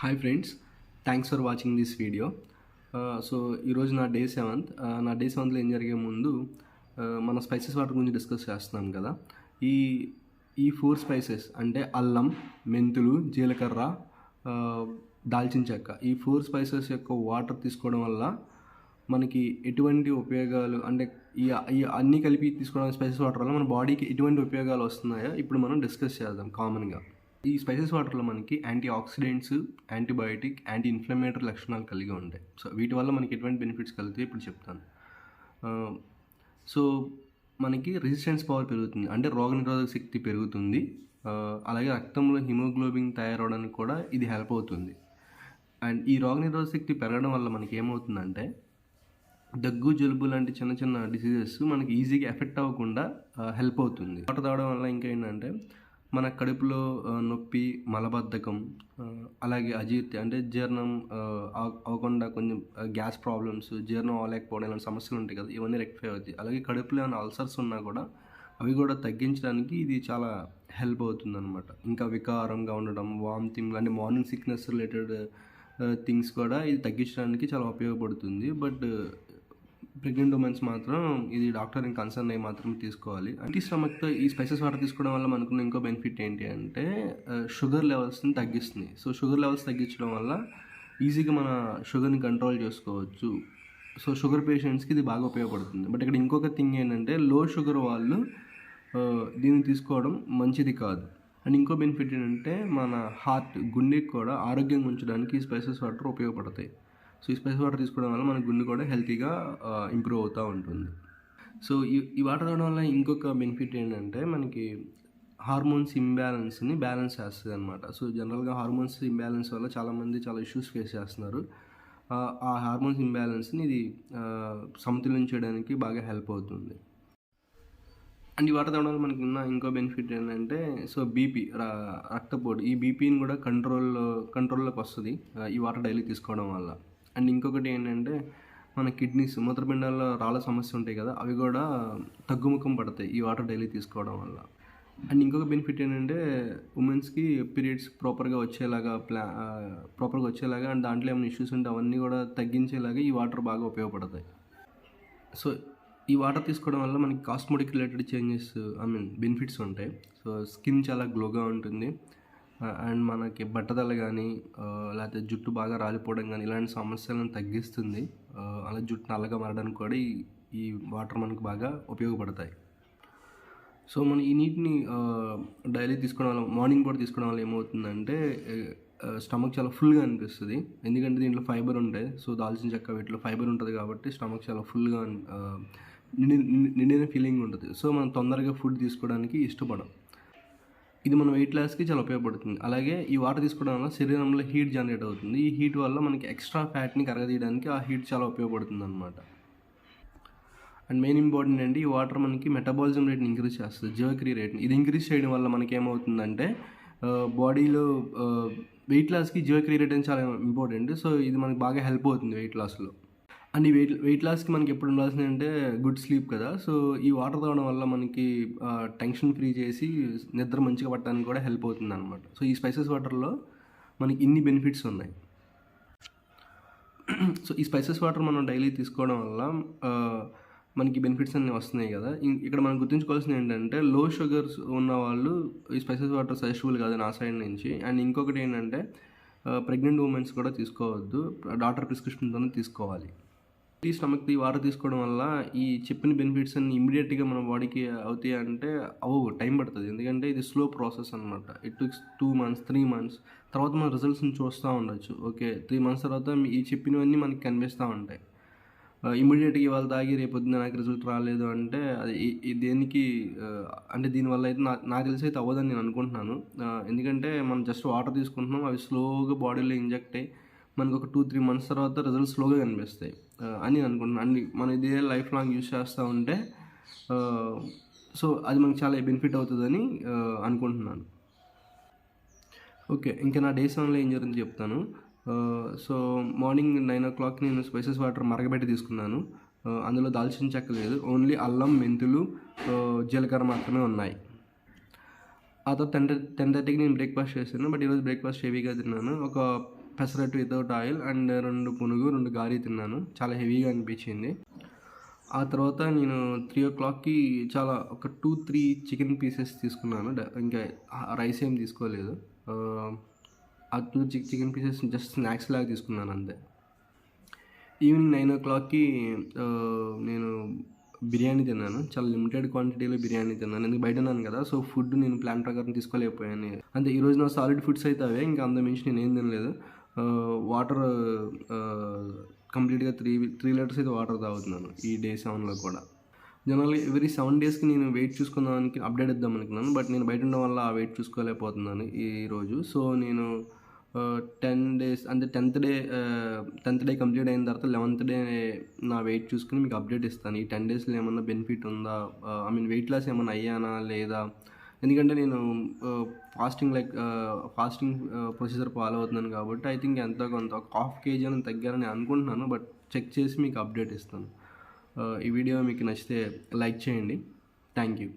Hi friends, thanks for watching this video. So ఈరోజు నా day seventh. నా day సెవెంత్లో ఏం జరిగే ముందు మన స్పైసెస్ వాటర్ గురించి డిస్కస్ చేస్తున్నాం కదా. ఈ ఈ 4 స్పైసెస్ అంటే అల్లం, మెంతులు, జీలకర్ర, దాల్చిన చెక్క, ఈ 4 స్పైసెస్ యొక్క వాటర్ తీసుకోవడం వల్ల మనకి ఎటువంటి ఉపయోగాలు, అంటే ఈ ఈ అన్నీ కలిపి తీసుకోవడం స్పైసెస్ వాటర్ వల్ల మన బాడీకి ఎటువంటి ఉపయోగాలు వస్తున్నాయో ఇప్పుడు మనం డిస్కస్ చేద్దాం. కామన్గా ఈ స్పైసెస్ వాటర్లో మనకి antioxidants, antibiotic, anti inflammatory లక్షణాలు కలిగి ఉంటాయి. సో వీటి వల్ల మనకి ఎటువంటి బెనిఫిట్స్ కలుగుతాయి ఇప్పుడు చెప్తాను. సో మనకి రెసిస్టెన్స్ పవర్ పెరుగుతుంది, అంటే రోగనిరోధక శక్తి పెరుగుతుంది. అలాగే రక్తంలో హిమోగ్లోబిన్ తయారవడానికి కూడా ఇది హెల్ప్ అవుతుంది. అండ్ ఈ రోగనిరోధక శక్తి పెరగడం వల్ల మనకి ఏమవుతుందంటే దగ్గు, జలుబు లాంటి చిన్న చిన్న డిసీజెస్ మనకి ఈజీగా ఎఫెక్ట్ అవ్వకుండా హెల్ప్ అవుతుంది. వాటర్ తాగడం వల్ల ఇంకా ఏంటంటే మన కడుపులో నొప్పి, మలబద్ధకం, అలాగే అజీర్తి అంటే జీర్ణం అవ్వకుండా కొంచెం గ్యాస్ ప్రాబ్లమ్స్, జీర్ణం అవ్వలేకపోవడం ఇలాంటి సమస్యలు ఉంటాయి కదా, ఇవన్నీ రెక్టిఫై అవుతాయి. అలాగే కడుపులో ఏమైనా అల్సర్స్ ఉన్నా కూడా అవి కూడా తగ్గించడానికి ఇది చాలా హెల్ప్ అవుతుంది అనమాట. ఇంకా వికారంగా ఉండడం, వామిటింగ్ లాంటి మార్నింగ్ సిక్నెస్ రిలేటెడ్ థింగ్స్ కూడా ఇది తగ్గించడానికి చాలా ఉపయోగపడుతుంది. బట్ ప్రెగ్నెంట్ ఉమెన్స్ మాత్రం ఇది డాక్టర్ని కన్సర్న్ అయ్యి మాత్రం తీసుకోవాలి. అంటే స్టమక్తో ఈ స్పైసెస్ వాటర్ తీసుకోవడం వల్ల మనకున్న ఇంకో బెనిఫిట్ ఏంటి అంటే షుగర్ లెవెల్స్ని తగ్గిస్తుంది. సో షుగర్ లెవెల్స్ తగ్గించడం వల్ల ఈజీగా మన షుగర్ని కంట్రోల్ చేసుకోవచ్చు. సో షుగర్ పేషెంట్స్కి ఇది బాగా ఉపయోగపడుతుంది. బట్ ఇక్కడ ఇంకొక థింగ్ ఏంటంటే లో షుగర్ వాళ్ళు దీన్ని తీసుకోవడం మంచిది కాదు. అండ్ ఇంకో బెనిఫిట్ ఏంటంటే మన హార్ట్, గుండెకి కూడా ఆరోగ్యంగా ఉంచడానికి ఈ స్పైసెస్ వాటర్ ఉపయోగపడతాయి. సో ఈ స్పైసెస్ వాటర్ తీసుకోవడం వల్ల మన గుండె కూడా హెల్తీగా ఇంప్రూవ్ అవుతూ ఉంటుంది. సో ఈ వాటర్ తాగడం వల్ల ఇంకొక బెనిఫిట్ ఏంటంటే మనకి హార్మోన్స్ ఇంబ్యాలెన్స్ని బ్యాలెన్స్ చేస్తుంది అనమాట. సో జనరల్గా హార్మోన్స్ ఇంబ్యాలెన్స్ వల్ల చాలామంది చాలా ఇష్యూస్ ఫేస్ చేస్తున్నారు. ఆ హార్మోన్స్ ఇంబ్యాలెన్స్ని ఇది సమతుల్యం చేయడానికి బాగా హెల్ప్ అవుతుంది. అండ్ ఈ వాటర్ తాగడం వల్ల మనకి ఉన్న ఇంకో బెనిఫిట్ ఏంటంటే సో బీపీ, రక్తపోటు, ఈ బీపీని కూడా కంట్రోల్లోకి వస్తుంది ఈ వాటర్ డైలీ తీసుకోవడం వల్ల. అండ్ ఇంకొకటి ఏంటంటే మన కిడ్నీస్, మూత్రపిండాల్లో రాళ్ళ సమస్య ఉంటాయి కదా, అవి కూడా తగ్గుముఖం పడతాయి ఈ వాటర్ డైలీ తీసుకోవడం వల్ల. అండ్ ఇంకొక బెనిఫిట్ ఏంటంటే ఉమెన్స్కి పీరియడ్స్ ప్రాపర్గా వచ్చేలాగా అండ్ దాంట్లో ఏమైనా ఇష్యూస్ ఉంటే అవన్నీ కూడా తగ్గించేలాగా ఈ వాటర్ బాగా ఉపయోగపడతాయి. సో ఈ వాటర్ తీసుకోవడం వల్ల మనకి కాస్మెటిక్ రిలేటెడ్ చేంజెస్, బెనిఫిట్స్ ఉంటాయి. సో స్కిన్ చాలా గ్లోగా ఉంటుంది. అండ్ మనకి బట్టతల కానీ లేకపోతే జుట్టు బాగా రాలిపోవడం కానీ ఇలాంటి సమస్యలను తగ్గిస్తుంది. అలా జుట్టు నల్లగా మారడానికి కూడా ఈ వాటర్ మనకు బాగా ఉపయోగపడతాయి. సో మనం ఈ నీటిని డైలీ తీసుకోవడం వల్ల, మార్నింగ్ పూట తీసుకోవడం వల్ల ఏమవుతుందంటే స్టమక్ చాలా ఫుల్గా అనిపిస్తుంది. ఎందుకంటే దీంట్లో ఫైబర్ ఉంటాయి. సో దాల్చిన చెక్క వీటిలో ఫైబర్ ఉంటుంది కాబట్టి స్టమక్ చాలా ఫుల్గా నిండిన ఫీలింగ్ ఉంటుంది. సో మనం తొందరగా ఫుడ్ తీసుకోవడానికి ఇష్టపడం. ఇది మన వెయిట్ లాస్కి చాలా ఉపయోగపడుతుంది. అలాగే ఈ వాటర్ తీసుకోవడం వల్ల శరీరంలో హీట్ జనరేట్ అవుతుంది. ఈ హీట్ వల్ల మనకి ఎక్స్ట్రా ఫ్యాట్ని కరగదీయడానికి ఆ హీట్ చాలా ఉపయోగపడుతుంది అనమాట. అండ్ మెయిన్ ఇంపార్టెంట్ అంటే ఈ వాటర్ మనకి మెటబాలిజం రేట్ని ఇంక్రీజ్ చేస్తుంది, జీవక్రియ రేట్ని. ఇది ఇంక్రీజ్ చేయడం వల్ల మనకి ఏమవుతుందంటే బాడీలో వెయిట్ లాస్కి జీవక్రియ రేట్ అనేది చాలా ఇంపార్టెంట్. సో ఇది మనకి బాగా హెల్ప్ అవుతుంది వెయిట్ లాస్లో. అండ్ ఈ వెయిట్ లాస్కి మనకి ఎప్పుడు ఉండాల్సింది అంటే గుడ్ స్లీప్ కదా. సో ఈ వాటర్ తాగడం వల్ల మనకి టెన్షన్ ఫ్రీ చేసి నిద్ర మంచిగా పట్టడానికి కూడా హెల్ప్ అవుతుంది అనమాట. సో ఈ స్పైసెస్ వాటర్లో మనకి ఇన్ని బెనిఫిట్స్ ఉన్నాయి. సో ఈ స్పైసెస్ వాటర్ మనం డైలీ తీసుకోవడం వల్ల మనకి బెనిఫిట్స్ అన్నీ వస్తున్నాయి కదా. ఇక్కడ మనం గుర్తుంచుకోవాల్సింది ఏంటంటే లో షుగర్స్ ఉన్న వాళ్ళు ఈ స్పైసెస్ వాటర్ సజెస్టబుల్ కాదు నా సైడ్ నుంచి. అండ్ ఇంకొకటి ఏంటంటే ప్రెగ్నెంట్ ఉమెన్స్ కూడా తీసుకోవద్దు, డాక్టర్ ప్రిస్క్రిప్షన్తోనే తీసుకోవాలి. ఈ స్టమక్ ఈ వాటర్ తీసుకోవడం వల్ల ఈ చెప్పిన బెనిఫిట్స్ అన్ని ఇమీడియట్గా మన బాడీకి అవుతాయి అంటే టైం పడుతుంది. ఎందుకంటే ఇది స్లో ప్రాసెస్ అనమాట. ఇట్ టుక్స్ 2 months 3 months తర్వాత మన రిజల్ట్స్ని చూస్తూ ఉండొచ్చు. ఓకే, 3 months తర్వాత ఈ చెప్పినవన్నీ మనకి కనిపిస్తూ ఉంటాయి. ఇమీడియట్గా ఇవాళ తాగి రేపొద్దున నాకు రిజల్ట్ రాలేదు అంటే అది దేనికి అంటే దీనివల్ల అయితే నాకు తెలిసి అయితే అవ్వదని నేను అనుకుంటున్నాను. ఎందుకంటే మనం జస్ట్ వాటర్ తీసుకుంటున్నాం, అవి స్లోగా బాడీలో ఇంజెక్ట్ అయ్యి మనకు ఒక 2-3 months తర్వాత రిజల్ట్స్ స్లోగా కనిపిస్తాయి అని అనుకుంటున్నాను. అండ్ మనం ఇదే లైఫ్ లాంగ్ యూజ్ చేస్తూ ఉంటే సో అది మనకు చాలా బెనిఫిట్ అవుతుందని అనుకుంటున్నాను. ఓకే, ఇంకా నా డే 7లో ఏం జరిగింది చెప్తాను. సో మార్నింగ్ 9 o'clock నేను స్పైసెస్ వాటర్ మరగబెట్టి తీసుకున్నాను. అందులో దాల్చిన చెక్క లేదు, ఓన్లీ అల్లం, మెంతులు, జీలకర్ర మాత్రమే ఉన్నాయి. ఆ తర్వాత 10:30కి నేను బ్రేక్ఫాస్ట్ చేశాను. బట్ ఈరోజు బ్రేక్ఫాస్ట్ హెవీగా తిన్నాను. ఒక పెసరట్టు వితౌట్ ఆయిల్ అండ్ 2 పునుగు 2 గారి తిన్నాను. చాలా హెవీగా అనిపించింది. ఆ తర్వాత నేను 3:00కి చాలా ఒక 2-3 చికెన్ పీసెస్ తీసుకున్నాను. ఇంకా రైస్ ఏం తీసుకోలేదు. ఆ 2 చికెన్ పీసెస్ జస్ట్ స్నాక్స్ లాగా తీసుకున్నాను అంతే. ఈవినింగ్ 9:00కి నేను బిర్యానీ తిన్నాను. చాలా లిమిటెడ్ క్వాంటిటీలో బిర్యానీ తిన్నాను. ఎందుకు బయట ఉన్నాను కదా, సో ఫుడ్ నేను ప్లాన్ ప్రకారం తీసుకోలేకపోయాను. అంతే, ఈరోజు నా సాలిడ్ ఫుడ్స్ అయితే అవే, ఇంకా అంత మించి నేను ఏం తినలేదు. వాటర్ కంప్లీట్గా 3 లీటర్స్ అయితే వాటర్ తాగుతున్నాను ఈ డే 7లో కూడా. జనరల్గా ఎవ్రీ 7 డేస్కి నేను వెయిట్ చూసుకుందానికి అప్డేట్ ఇద్దాం అనుకున్నాను, బట్ నేను బయట ఉండడం వల్ల ఆ వెయిట్ చూసుకోలేకపోతున్నాను ఈరోజు. సో నేను 10 డేస్ అంటే 10th డే కంప్లీట్ అయిన తర్వాత 11th డే నా వెయిట్ చూసుకుని మీకు అప్డేట్ ఇస్తాను. ఈ 10 డేస్లో ఏమన్నా బెనిఫిట్ ఉందా, ఐ మీన్ వెయిట్ లాస్ ఏమన్నా అయ్యానా లేదా. ఎందుకంటే నేను ఫాస్టింగ్ ప్రొసీజర్ ఫాలో అవుతున్నాను కాబట్టి ఐ థింక్ ఎంతో కొంత ఒక 1/2 kg అని తగ్గానని అనుకుంటున్నాను, బట్ చెక్ చేసి మీకు అప్డేట్ ఇస్తాను. ఈ వీడియో మీకు నచ్చితే లైక్ చేయండి. Thank you.